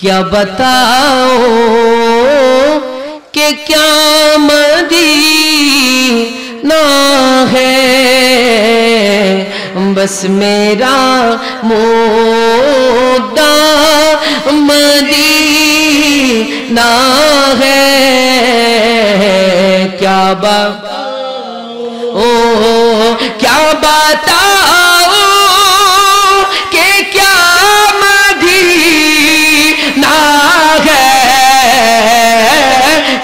کیا بتاؤ کہ کیا مدینہ ہے، بس میرا مدعا مدینہ ہے۔ کیا بتاؤ کیا بتاؤ کہ کیا مدینہ ہے،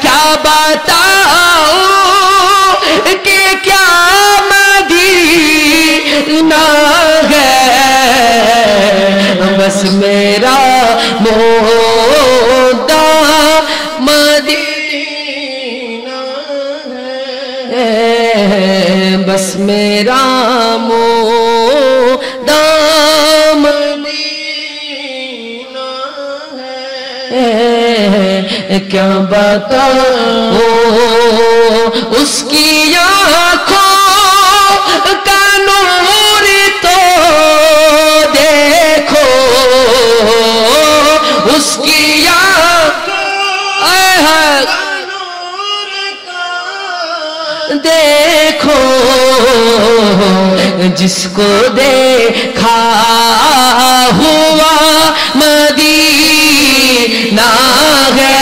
کیا بتاؤ کہ کیا مدینہ ہے، بس میرا مدعا مدینہ ہے، بس میرا مدعا مدینہ ہے۔ کیا بتاؤ اس کی آنکھوں کا نور تو دیکھو، اس کی آنکھوں دیکھو، جس کو دیکھا ہوا مدینہ ہے،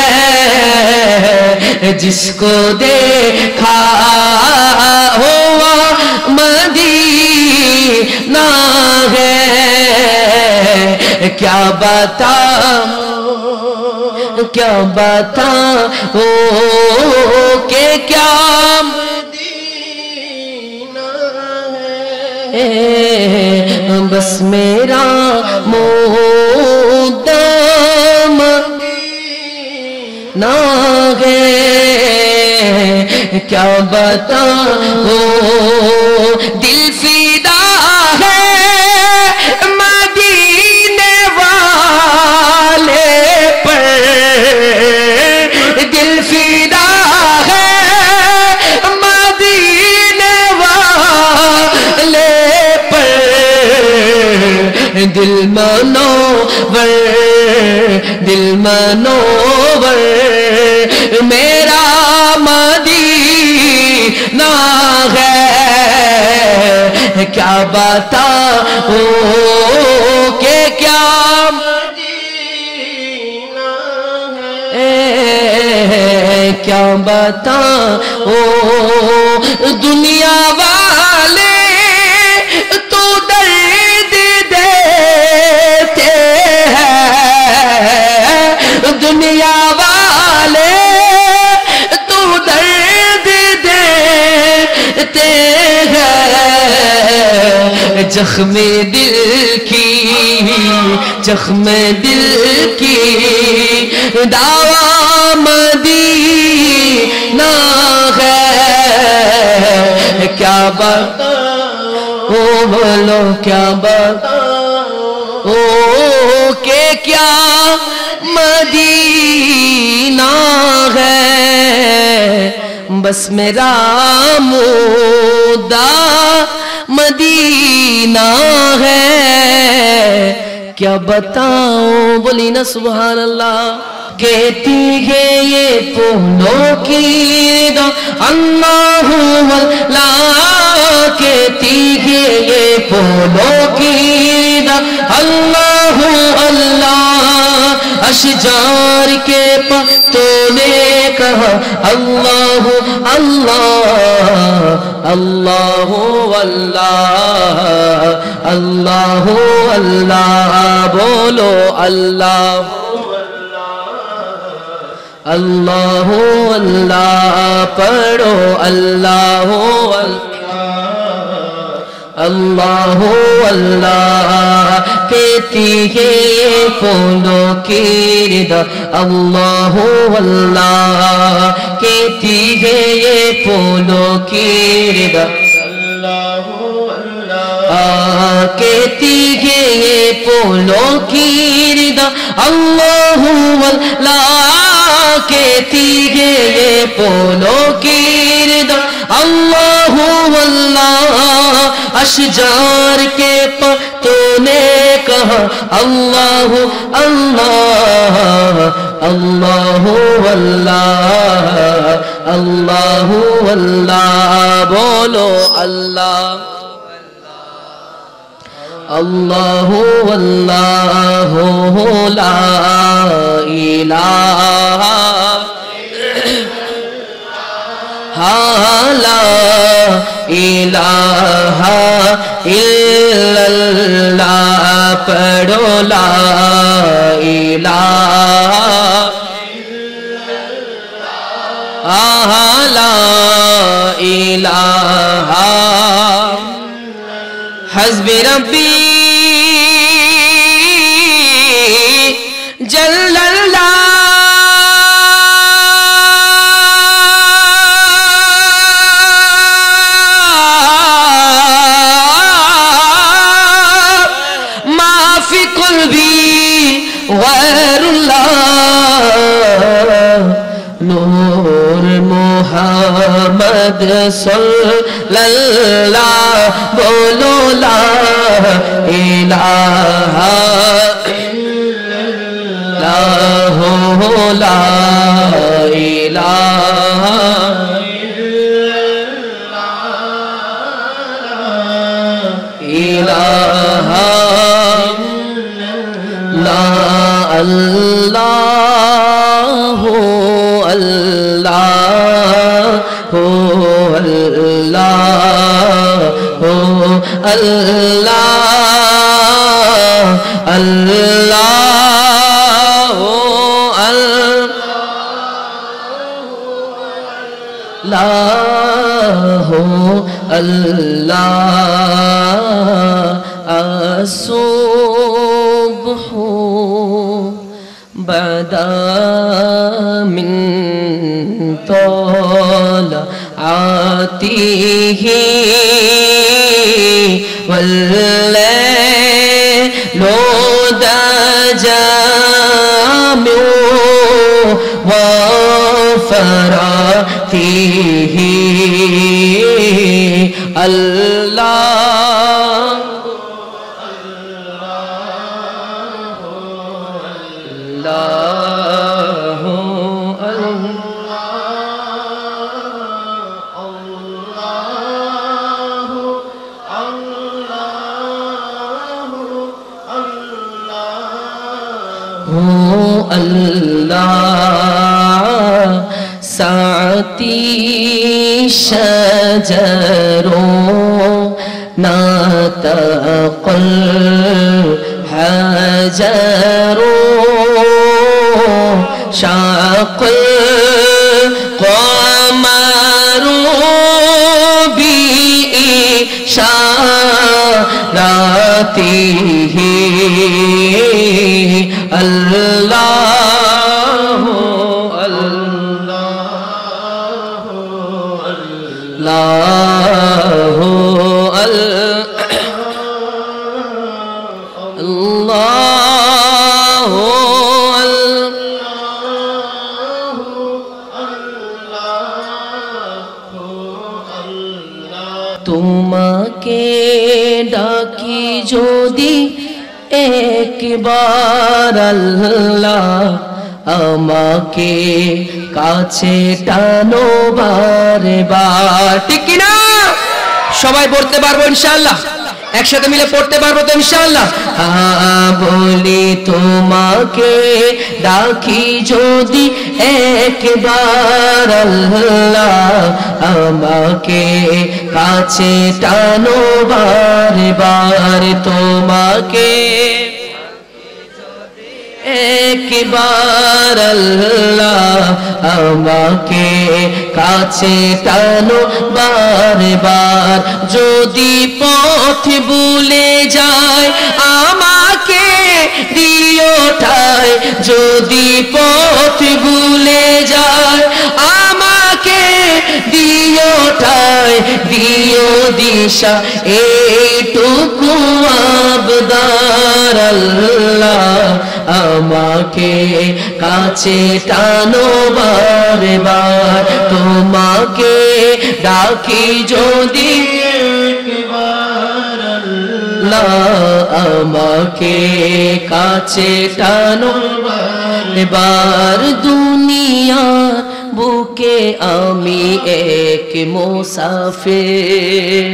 جس کو دیکھا ہوا مدینہ ہے۔ کیا بتاؤ کیا بتاؤ کہ کیا مدینہ ہے، بس میرا مدعا مدینہ ہے۔ کیا بتاؤ دل فدا ہے مدینے والے پر، دل فدا ہے مدینے والے پر، دل منور میرا مدینہ ہے۔ کیا بتاؤ کہ کیا مدینہ ہے، کیا بتاؤ دنیا والے تو درد دیتے ہیں، دنیا والے تو درد دیتے ہیں، زخم دل کی دعویٰ مدینہ ہے۔ کیا بتاؤ بولو کیا بتاؤ کہ کیا مدینہ ہے، بس میرا مدعا مدینہ ہے۔ کیا بتاؤں بولی نا سبحان اللہ۔ کہتی ہے یہ پھولوں کی ردا اللہ اللہ، کہتی ہے یہ پھولوں کی ردا اللہ اللہ، اشجار کے پتوں نے کہا اللہ اللہ اللہ اللہ اللہ اللہ، بولو اللہ اللہ اللہ، پڑھو اللہ اللہ اللہ، کہتی ہے پھولوں کی ردا اللہ اللہ، کہتی ہے یہ پھولوں کی ردا اللہ اللہ، کہتی ہے یہ پھولوں کی ردا اللہ اللہ، کہتی ہے یہ پھولوں کی ردا اللہ اللہ، اشجار کے پتوں نے کہا اللہ اللہ अल्लाहु अल्लाह अल्लाहु अल्लाह बोलो अल्लाह अल्लाहु अल्लाह ला इलाहा ला इलाहा इल्लल्लाह पढ़ो ला इलाहा ला इलाहा हस्बी रब्बी जल्लल्लाह माफी कुल्बी गैरुल्लाह नूर मुहम्मद सल्लल्लाह बोलो ला इलाहा इल्लल्लाह ला इलाहा इलाहा ला अल्लाह अल्लाह अल्लाह अल्लाह अल्लाह अल्लाह الصبح بدا من طلعته والليل دجى من وفراته الله الله ساعتي شجر نطق الحجر شاق القمر بإشارته الله الله الله الله তোমাকে ডাকি যদি একবার আল্লাহ আমাকে কাছে টানো বারে বার ঠিক কি না সবাই পড়তে পারবো ইনশাআল্লাহ একসাথে মিলে পড়তে পারবো তো ইনশাআল্লাহ বলি তোমাকে ডাকি যদি একবার আল্লাহ আমাকে কাছে টানো বারে বার তোমাকে একবার আল্লাহ আমাকে কাছে টানো বারে বার যদি পথ ভুলে যায় আমাকে দিও ঠাই যদি পথ ভুলে যায় আমাকে দিও ঠাই দিও দিশা এইটুকু আবদার আল্লাহ আমাকে কাছে টানো বারে বার তোমাকে ডাকি যদি একবার আল্লাহ আমাকে কাছে টানো বারে এবার দুনিয়ার বুকে আমি এক মুসাফির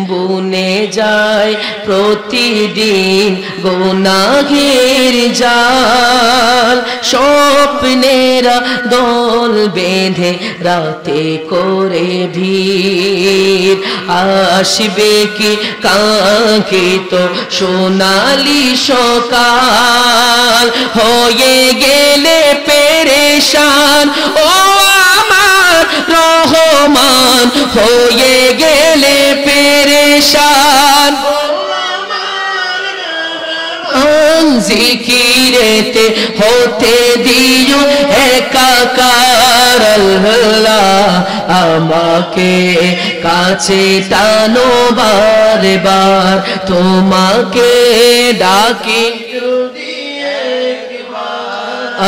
বুনে যাই প্রতিদিন গুনাহের জাল স্বপ্নেরা দল বেঁধে রাতে করে ভিড় আসবে কি কাঙ্ক্ষিত সোনালি সকাল হয়ে গেলে পেরেশান ও আমার রহমান হয়ে গেলে পেরেশান জিকিরেতে হতে দিও একাকার আল্লাহ আমাকে কাছে টানো বারবার তোমাকে ডাকি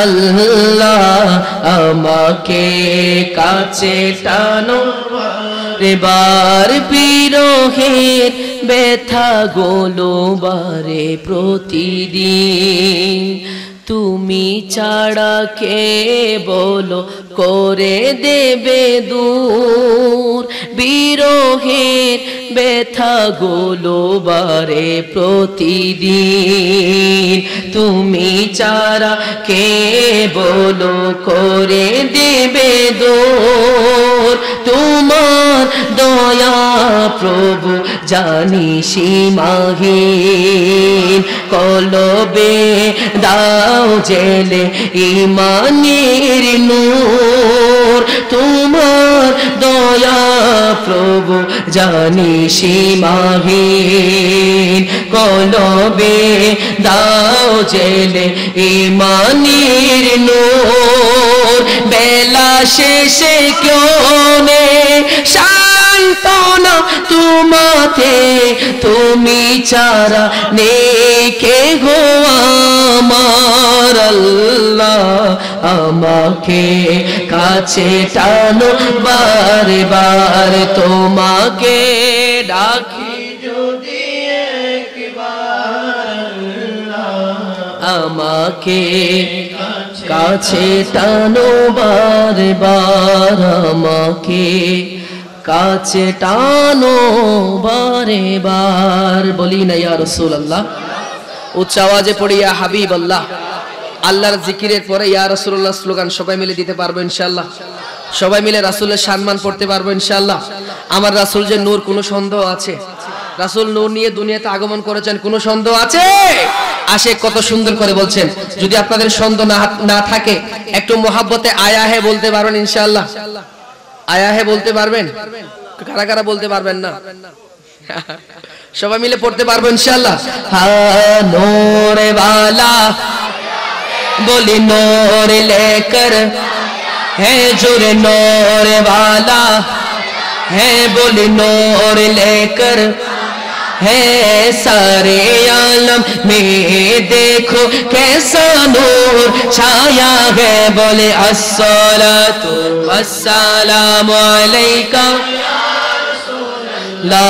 আল্লাহ আমাকে কাছে টানো এবার বিরহের ব্যথা গুলো বারে প্রতিদিন তুমি ছাড়া কে বলো করে দেবে দূর বিরহের ব্যথা গুলো বারে প্রতিদিন তুমি ছাড়া কে বলো করে দেবে দূর তোমার দয়া প্রভু জানি সীমাহীন কলবে দাও জেলে ইমানের নূর তোমার দয়া প্রভু জানি সীমাহীন কলবে দাও জেলে ইমানের নূর বেলা শেষে কেনে শান্তনা তোমাতে তুমি ছাড়া নেই কে গো আমার আল্লাহ আমাকে কাছে টানো বারবার তোমাকে ডাকি যদি একবার আমাকে কাছে টানো বারবার আমাকে কাছে টানো বারবার বলি না ইয়া রাসূলুল্লাহ উচ্চ আওয়াজে পড়ি ইয়া হাবিবাল্লাহ আল্লাহর জিকিরের পরে ইয়া রাসূলুল্লাহ স্লোগান সবাই মিলে দিতে পারবো ইনশাআল্লাহ সবাই মিলে রাসূলের সম্মান পড়তে পারবো ইনশাআল্লাহ আমার রাসূল যে নূর কোনো সন্দেহ আছে রাসূল নূর নিয়ে দুনিয়াতে আগমন করেছেন কোনো সন্দেহ আছে আসে কত সুন্দর করে বলছেন যদি আপনাদের সন্দেহ না থাকে একটু মোহাব্বতে আয়া হে বলতে পারবেন ইনশাআল্লাহ আয়া হে বলতে পারবেন কারা কারা বলতে পারবেন না সবাই মিলে পড়তে পারবো ইনশাআল্লাহ হা নূর वाला बोली नूर लेकर है जुर नूर वाला है बोली नूर लेकर है सारे आलम में देखो कैसा नूर छाया है बोले अस्सलातु वस्सलामु अलैका ला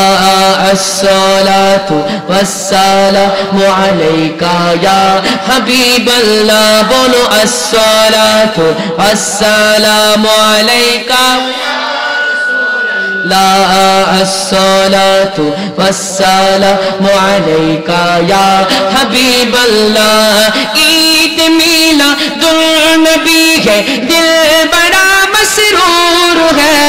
अस्सलातु वस्सलामु अलैका या हबीबल्लाह बोलो अस्सलातु वस्सलामु अलैका ला अस्सलातु वस्सलामु अलैका या हबीबल्लाह ईद मिलादुन्नबी है दिल बड़ा मसरूर है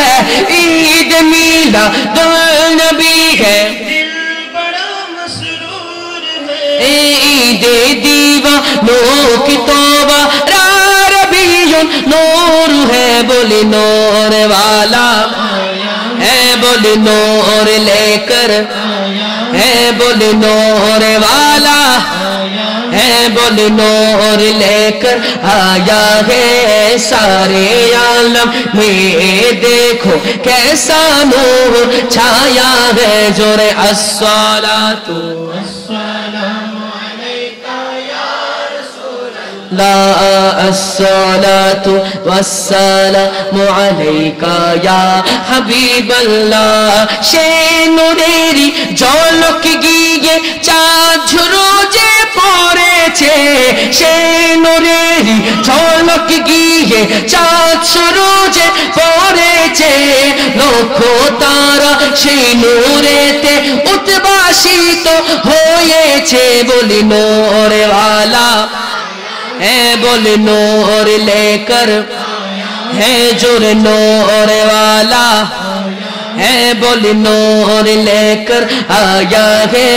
ईद मिलादुन्नबी है दिल बड़ा मसरूर है ईद दीवानों की तौबा रबीउन नूर है बोले नूर वाला है बोले नूर लेकर है बोले नूर वाला है बोले नूर लेकर आया है सारे आलम में देखो कैसा नूर छाया है जोरे अस्सलातु ला अस्सलातु वस्सलामु अलैका या हबीबल्लाह शे नूरेरी झलक গিয়ে চাঁদ রোজে পড়ে হয়েছে সেই নূরের ঝলক গিয়ে চাঁদ সূরজে পড়েছে লক্ষ তারা সেই নূরেতে উদ্ভাসিত হয়েছে বলি নূর वाला है बोले नूर लेकर है जोर नूर वाला है बोले नूर लेकर आया है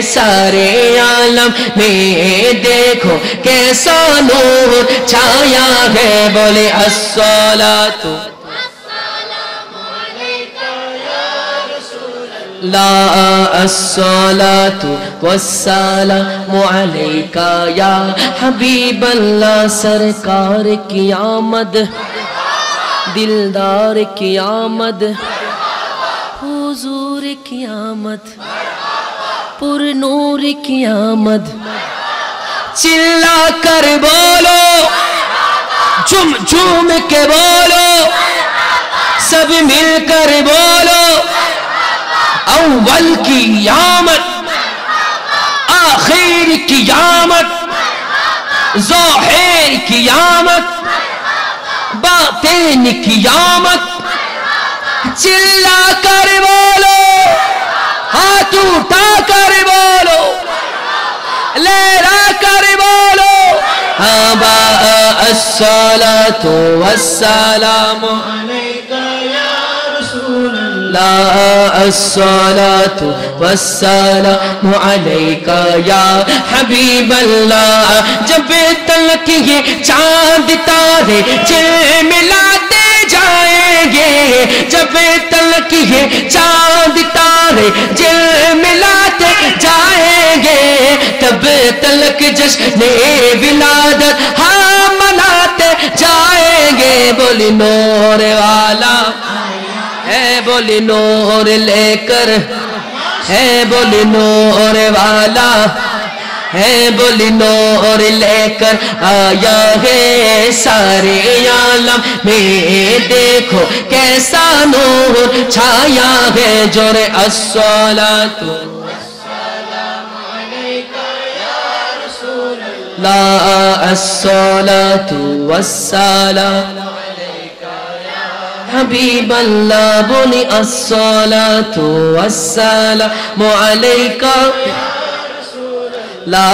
सारे आलम में देखो कैसा नूर छाया है बोले अस्सलातु ला अस्सलातु वस्सलामु अलैका या हबीबल्लाह सरकार की आमद दिलदार की आमद हुजूर की आमद पुर नूर की आमद चिल्ला कर बोलो झूम झूम के बोलो सब मिलकर बोलो अव्वल की आमद आखिर की आमद ज़ाहिर की आमद बातिन की आमद चिल्ला कर बोलो हाथ उठा कर बोलो लहरा कर बोलो अबा अस्सलातु वस्सलामु अलैका या रसूल ला अस्सलातु वस्सलामु अलैका या हबीबल्लाह जब तलक ये चांद तारे झिलमिलाते जाएंगे जब तलक ये चांद तारे झिलमिलाते जाएंगे तब तलक जश्न विलादत हम मनाते जाएंगे बोली नूर वाला है बोली नूर लेकर है बोली नूर वाला है बोली नूर लेकर आया है सारे आलम में देखो कैसा नूर छाया है जोरे अस्सलातु वस्सलामु अलैका या रसूल ला अस्सलातु वस्सलामु हबीबल्लाह बोली अस्सलातु वस्सलामु अलैका ला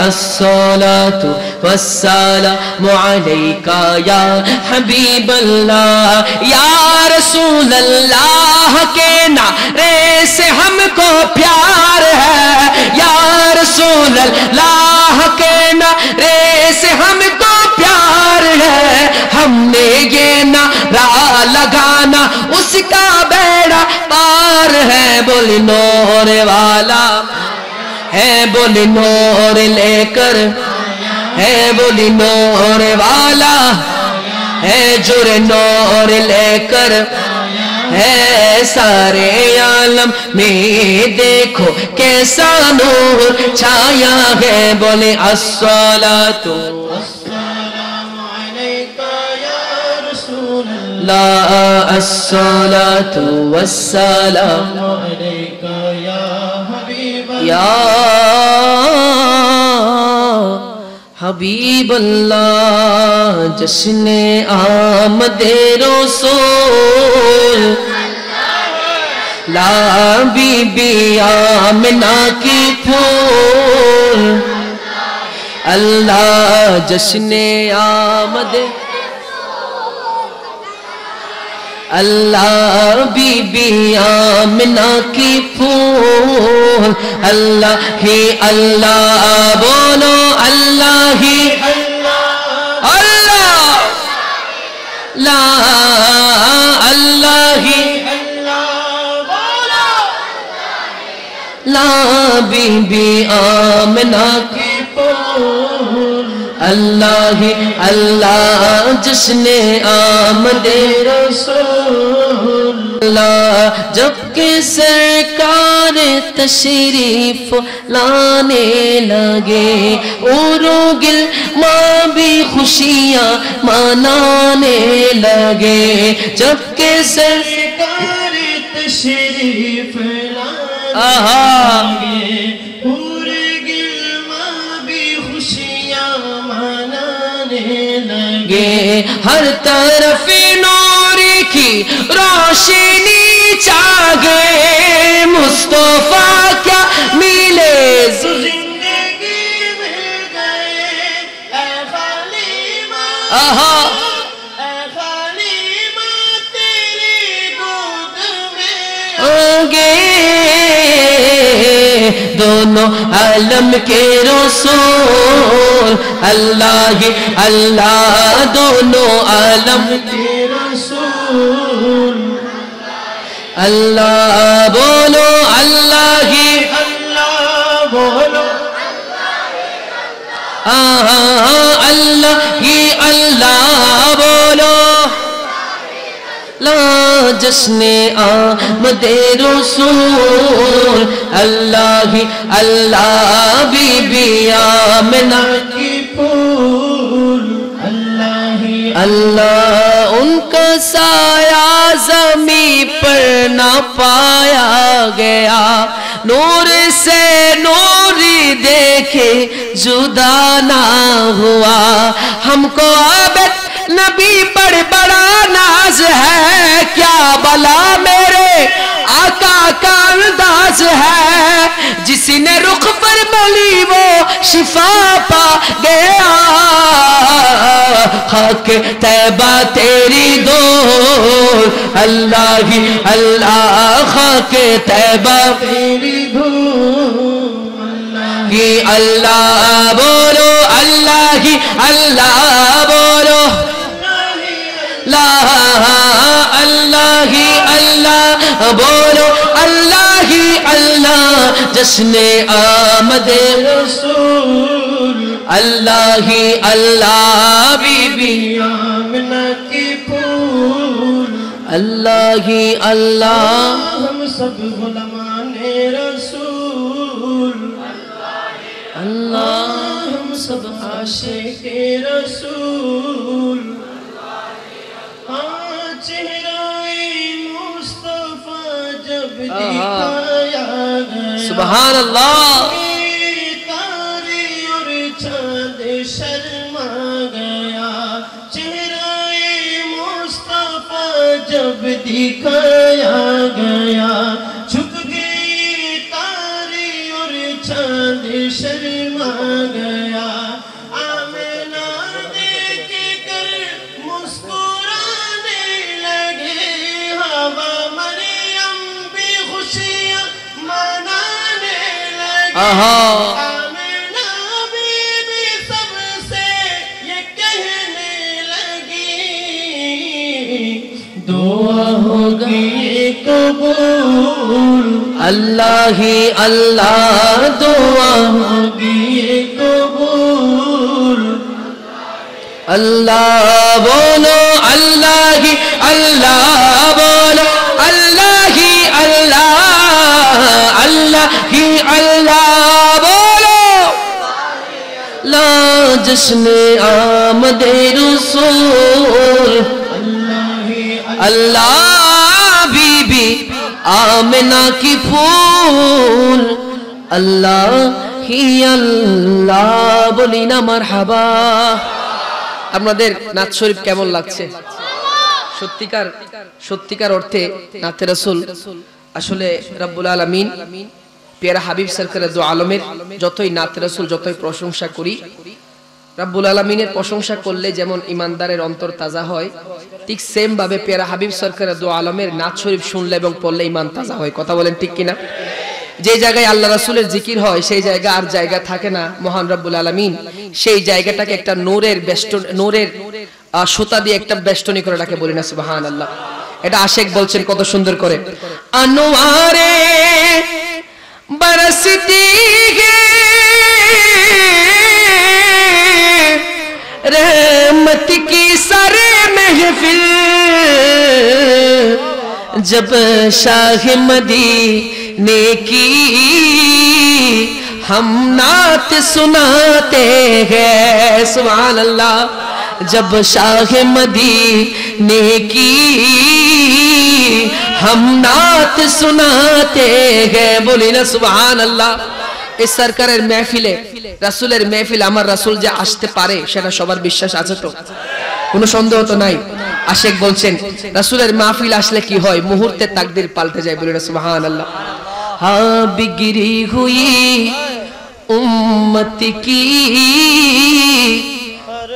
अस्सलातु वस्सलामु अलैका या हबीबल्लाह या रसूल अल्लाह के नारे से हमको प्यार है या रसूल अल्लाह के नारे से हमको प्यार है हमने ये नारा लगाना उसका बेड़ा पार है बोली नूर वाला है बोली नूर लेकर है बोली नूर वाला है जुर नूर लेकर है सारे आलम में देखो कैसा नूर छाया है बोले अस्सलातु ला अस्सलातु वस्सलामु अलैका या हबीबल्लाह जश्ने आमदे रसूल ला बीबी आमिना की फूल अल्लाह जश्ने आमदे अल्लाह बीबी आमिना की फूल अल्लाह ही अल्लाह बोलो अल्लाह ही अल्लाह ला अल्लाह ही ला बीबी आमिना की फूल अल्लाह ही अल्लाह जिसने आमदे रसूल जबकि सरकार तशरीफ लाने लगे औरों गिल माँ भी खुशियाँ मनाने लगे जबकि सरकार तशरीफ लाने लगे पूरे गिल माँ लगे, हर तरफ नूर की रोशनी जागे, मुस्तफा क्या मिले जिंदगी मिल गए, ऐ खालिमा, आहा ऐ खालिमा तेरी गोद में होंगे दोनों आलम के रसूल, अल्लाह ही अल्लाह दोनों आलम के रसूल। अल्लाह बोलो अल्लाह ही अल्लाह बोलो, अल्लाह ही अल्लाह बोलो, ला जश्ने आमदे रसूल, अल्लाह ही अल्लाह बीबी आमिना की फूल, अल्लाह ही अल्लाह उनका साया ज़मीं पर ना पाया गया, नूर से नूरी देखे जुदा ना हुआ, हमको आबद नबी पर बड़ा नाज है, क्या भला मेरे आका का अंदाज है, जिसने रुख पर मली वो शिफा पा गया, खाक तैबा तेरी धूल, अल्लाह ही अल्लाह खाक तैबा तेरी धूल, अल्लाह ही अल्लाह बोलो, अल्लाह ही अल्लाह बोलो, ला अल्लाह ही अल्लाह बोलो, अल्लाह ही अल्लाह जश्ने आमदे रसूल, अल्लाह ही अल्लाह बीबी आमिना की फूल, अल्लाह ही अल्लाह हम सब गुलामाने रसूल, अल्लाह हम सब आशिक़े रसूल, हाँ चेहरा-ए मुस्तफा जब दिखाया गया, सुभान अल्लाह, तारे और चाँद शर्मा गया, चेहरा-ए मुस्तफा जब दिखाया गया, झुक गए तारे और चाँद शर्मा गया, आमिना देख कर मुस्कुराने लगे, हवा मरियम भी खुशियाँ मनाने लगे, आमिना बीबी सबसे ये कहने लगी, दुआ होगी कबूल, अल्लाह ही अल्लाह दुआ होगी कबूल, अल्लाह बोलो, अल्लाह ही अल्लाह बोलो, अल्लाह ही अल्लाह, अल्लाह ही अल्लाह बोलो, ला जश्ने आमदे रसूल, अल्लाह ही अल्लाह बीबी आमिना की फूल, अल्लाह ही अल्लाह बोली ना मरहबा। আপনাদের নাত শরীফ কেমন লাগছে? সত্যিকার সত্যিকার অর্থে নাতে রাসূল আসলে রব্বুল আলামিন পেয়ারা হাবিব সরকার দু আলমের যতই নাতে রাসূল যতই প্রশংসা করি, রব্বুল আলামিনের প্রশংসা করলে যেমন ইমানদারের অন্তর তাজা হয়, ঠিক সেম ভাবে পেয়ারা হাবিব সরকার দু আলমের নাত শরীফ শুনলে এবং পড়লে ইমান তাজা হয়। কথা বলেন ঠিক কিনা? যে জায়গায় আল্লাহ রাসূলের জিকির হয় সেই জায়গা আর জায়গা থাকে না। মহান রব্বুল আলামিন সেই জায়গাটাকে একটা নূরের বেষ্টন, নূরের সুতা দিয়ে একটা বেষ্টনী করে রাখে, বলি না সুবহানাল্লাহ। এটা আশেক বলছেন কত সুন্দর করে, আনোয়ারে বরসতি হে रहमत की सारे महफिल, जब शाह मदीने की हम नात सुनाते हैं, सुभान अल्लाह, जब शाह मदीने की हम नात सुनाते हैं, बोली ना सुभान अल्लाह। এই সরকারের মেহফিলে, রাসূলের মেহফিল আমার রাসূল যে আসতে পারে সেটা সবার বিশ্বাস আছে তো? কোনো সন্দেহ তো নাই। আশেক বলছেন রাসূলের মাহফিল আসলে কি হয়? মুহূর্তে তাকদীর পাল্টে যায়। বলি না সুবহানাল্লাহ। হ্যাঁ, বিগড়ি হুই উম্মত কি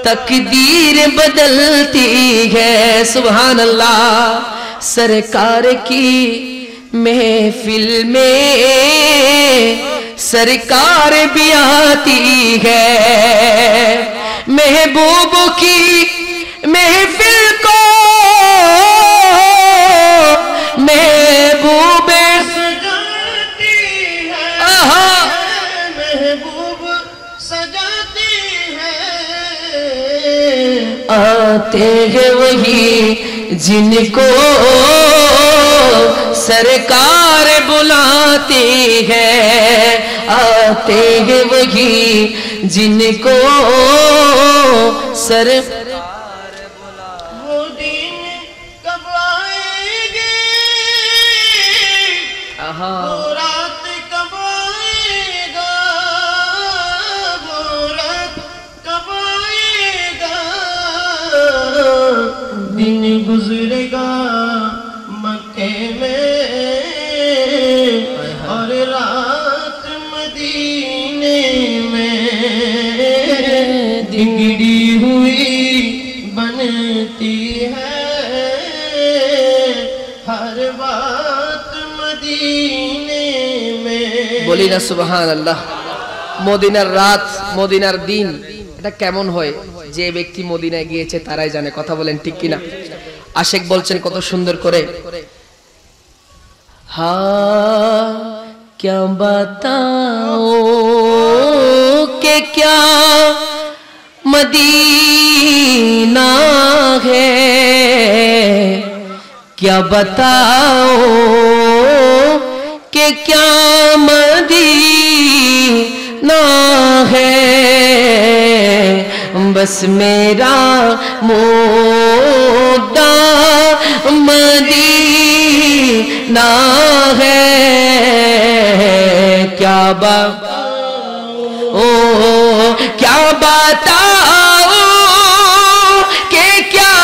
तकदीर बदलती है। सुभान अल्लाह। सरकार की महफिल में सरकार भी आती है। महबूब की महफिल को महबूब सजाती है, महबूब सजाती है। आते हैं वही जिनको सरकार बुलाती है। आते हैं वही जिनको वो दिन कब आएगी, वो रात कब आएगा, वो रात कब आएगा। दिन गुजरेगा मक्के में और रात मदीने में। बिगड़ी हुई बनती है हर बात मदीने में। বলি না সুবহানাল্লাহ। মদিনার রাত, মদিনার দিন, এটা কেমন হয় যে ব্যক্তি মদিনায় গিয়েছে তারাই জানে। কথা বলেন ঠিক কিনা? আশেক বলছেন কত সুন্দর করে, हाँ क्या बताओ कि क्या मदीना है, क्या बताओ कि क्या मदीना है। बस मेरा मुद्दा मदीना है। क्या बताओ, क्या बताओ कि क्या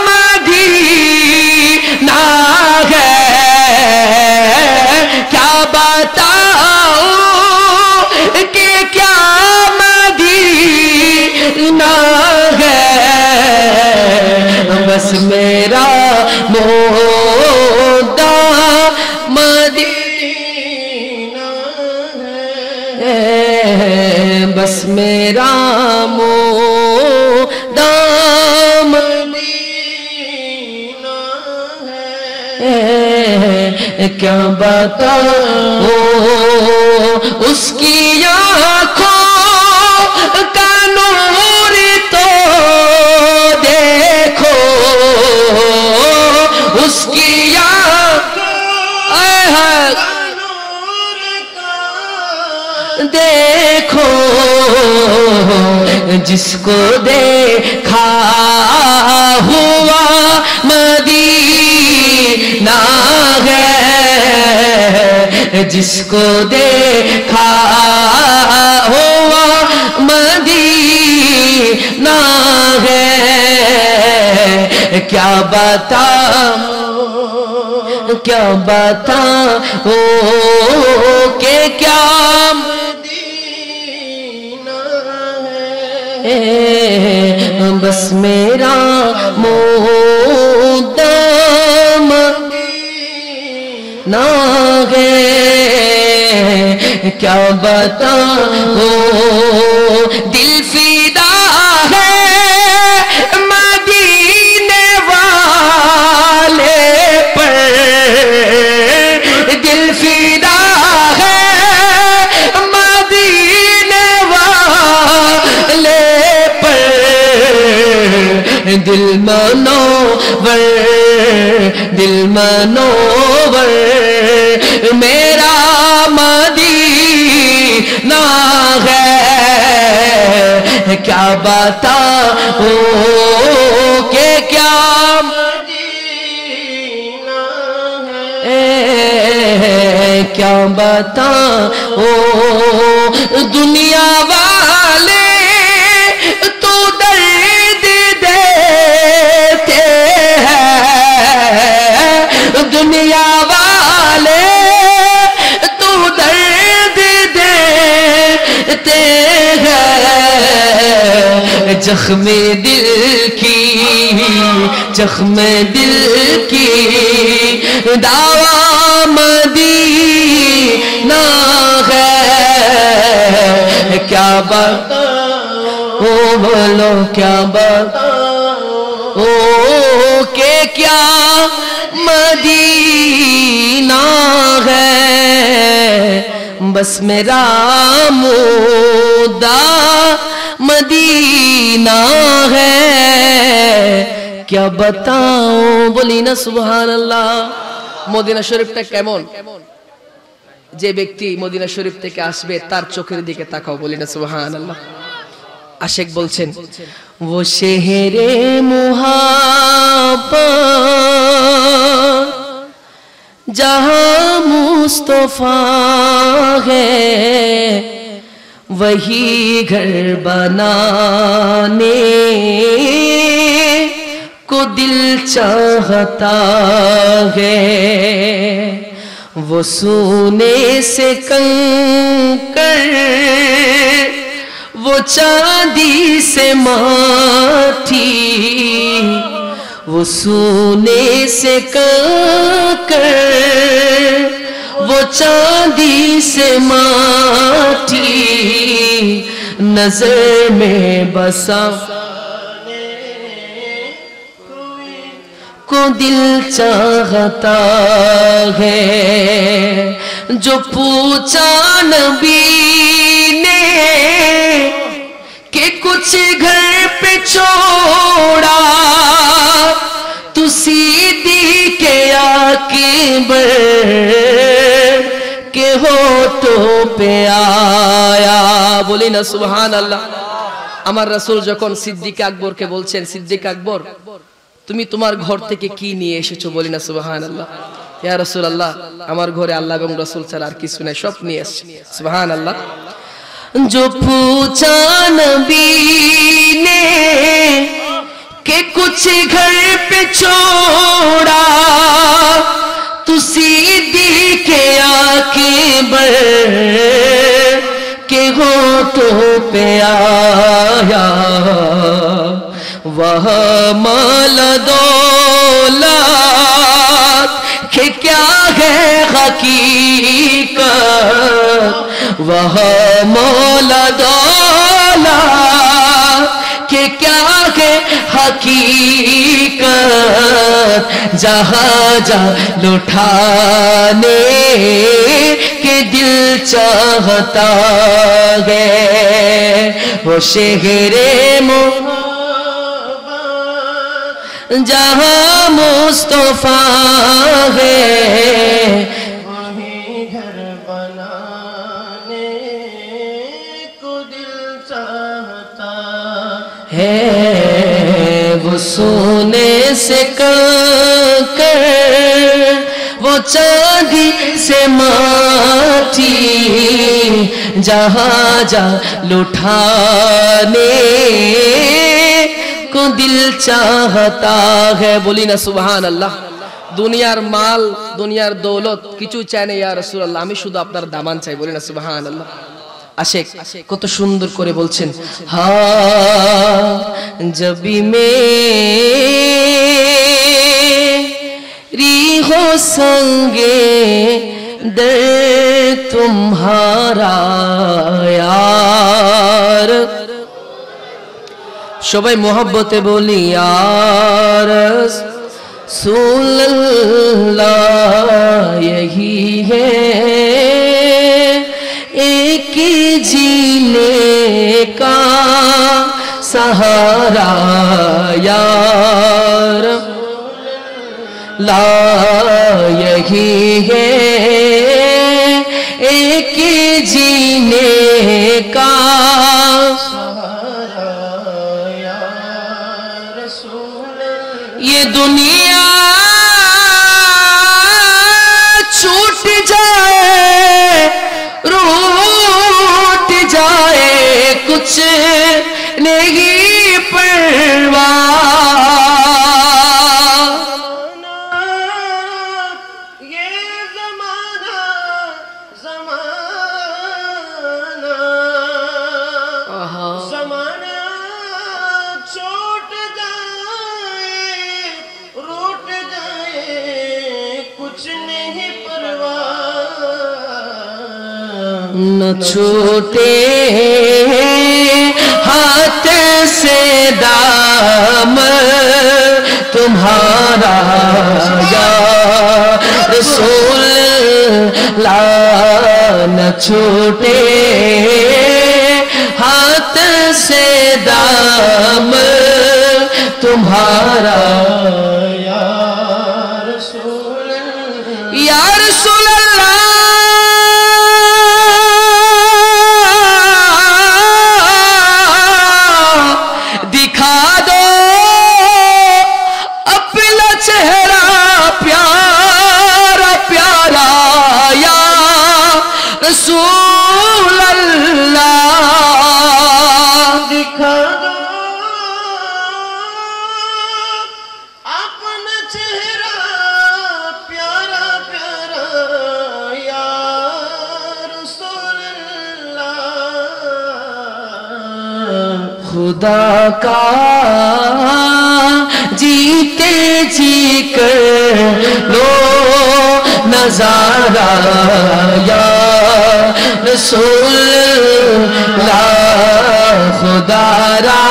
मदीना है। क्या बताओ कि क्या मदीना है। बस मेरा मुद्दा मदीना है। बस मेरा मुद्दा मदीना है। क्या बताओ उसकी आँखों का नूर तो देखो, उसकी देखो, जिसको देखा हुआ मदीना है। जिसको देखा हुआ मदीना है। क्या बताओ, क्या बताओ कि क्या मदीना है। बस मेरा मुद्दा मदीना है। क्या बताओ दिल फिदा है मदीने वाले पर। दिल फिदा है मदीने वाले पर। दिल मनोवर, दिल मनोवर मेरा मदीना है। क्या बताओ कि क्या मदीना क्या बताओ दुनिया वाले तो दर्द देते हैं, दुनिया वाले तो दर्द देते हैं, जख्मे दिल की, जख्मे दिल की दावा मदीना है। क्या बताओ बोलो क्या बताओ के क्या मदीना है, बस मेरा मुद्दा मदीना है। क्या बताओ बोली ना सुभान अल्लाह। মদিনা শরীফটা কেমন? যে ব্যক্তি মদিনা শরীফ থেকে আসবে তার চোখের দিকে তাকাও, বলি না সুবহানাল্লাহ। আশিক বলছেন वो शहरे मुहाब्बत जहां मुस्तफा है, वही घर बनाने को दिल चाहता है। वो सोने से कंकर, वो चांदी से माटी, वो सोने से कंकर, वो चांदी से माटी, नजर में बसा को दिल चाहता है। जो पूछा नबी ने कि कुछ घर पे छोड़ा, तू सीधी के आके के होठों पे आया, बोली ना सुभान अल्लाह। আমার রাসূল যখন সিদ্দিক আকবরকে বলছেন, সিদ্দিক আকবর তুমি তোমার ঘর থেকে কি নিয়ে এসেছো, বলি না সুবহানাল্লাহ। ইয়া রাসূলুল্লাহ আমার ঘরে আল্লাহ এবং রাসূল ছাড়া আর কিছু নাই, সব নিয়ে এসেছি। সুবহানাল্লাহ। जो पूछा नबी ने कि कुछ घर पे छोड़ा, तू सीधी के आके बढ़ के होठों पे आया, वह माल दौलत के क्या है हकीकत, वह मौला दौलत के क्या है हकीकत, जहाँ जा लुटाने के दिल चाहता है। वो शहरे जहाँ मुस्तफा है, वही घर बनाने को दिल चाहता है। वो सोने से कंकर, वो चांदी से माटी, जहाँ जा लुटाने को दिल चाहता है, बोली ना सुभान अल्लाह। দুনিয়ার মাল দুনিয়ার দৌলত কিছু চাই না ইয়া রাসূলুল্লাহ, আমি শুধু আপনার দামান চাই, বলি না সুবহানাল্লাহ। আশিক কত সুন্দর করে বলছেন, হা জবি মেরি হো সঙ্গে দর তুমহারা यार, সবাই মোহব্বতে বলি यार रसूलल्लाह यही है एक जीने का सहारा यार, ला यही है एक जीने का ये दुनिया छूट जाए कुछ नहीं परवाह। न छूटे हाथ से दाम तुम्हारा या रसूल अल्लाह। न छूटे हाथ से दाम तुम्हारा या रसूल अल्लाह। रसूल अल्लाह दिखा दो अपना चेहरा प्यारा प्यारा या रसूल अल्लाह। खुदा का जीते जी कर लो नजारा या रसूल अल्लाह। खुदारा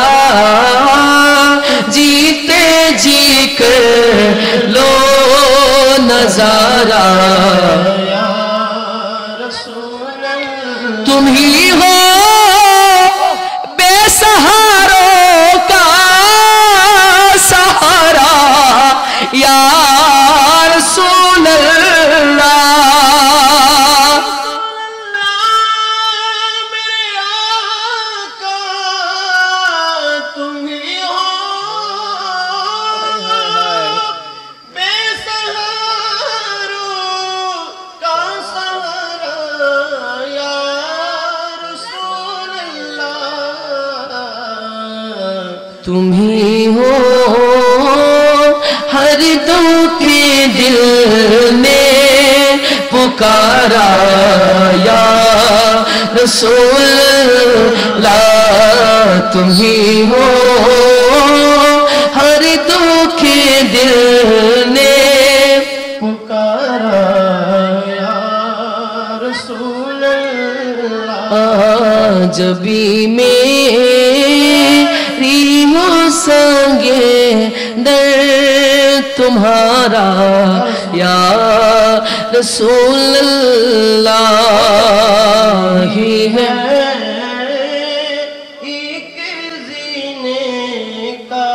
जीते जी कर लो नजारा या रसूल अल्लाह। तुम ही हो बेसहारों का सहारा या रसूल अल्लाह। तुम ही हो हर दुख दिल में पुकारा या रसूल अल्लाह। तुम ही हो हर दुख दिल ने पुकारा या रसूल अल्लाह। जबी मेरी हो संगे दर तुम्हारा या रसूल अल्लाह ही है। एक जीने का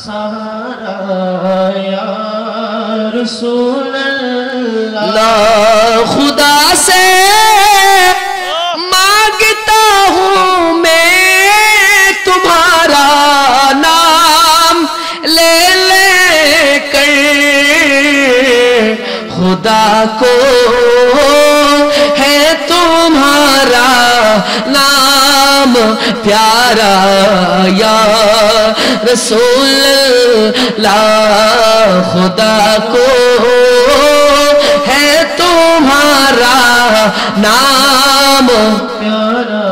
सहारा या रसूल अल्लाह। खुदा से मांगता हूँ मैं तुम्हारा नाम ले ले कर। खुदा को है तुम्हारा नाम प्यारा या रसूल अल्लाह। खुदा को है तुम्हारा नाम प्यारा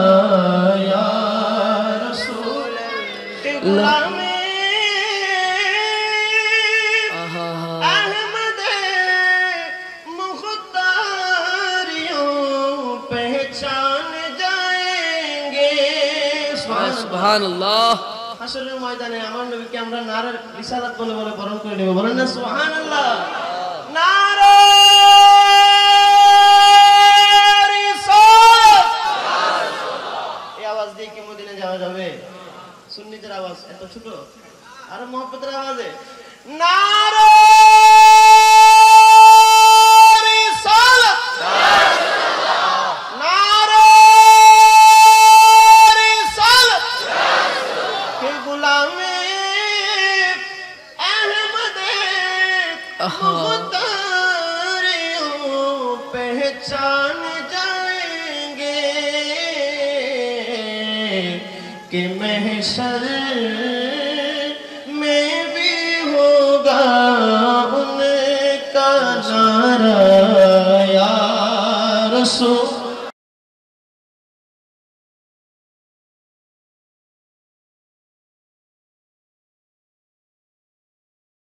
या रसूल अल्लाह। अहमद मुख्तारियों पहचान जाएंगे। सुभान अल्लाह। হাসরের ময়দানে আমার নবীকে আমরা নারার রিসালাত বলে বলে বরণ করে নেব। বলেন না সুবহানাল্লাহ। নারা রিসালাত। এই আওয়াজ দিয়ে কি মদিনা যাওয়া যাবে? সুন্নিদের আওয়াজ এত ছোট, আর মুহাব্বতের আওয়াজে নারা রিসালাত। নারা রিসালাত। के गुलामे अहमद मुख्तारियों पहचान जाएंगे। کہ محشر میں بھی ہوگا ان کا نعرہ یا رسول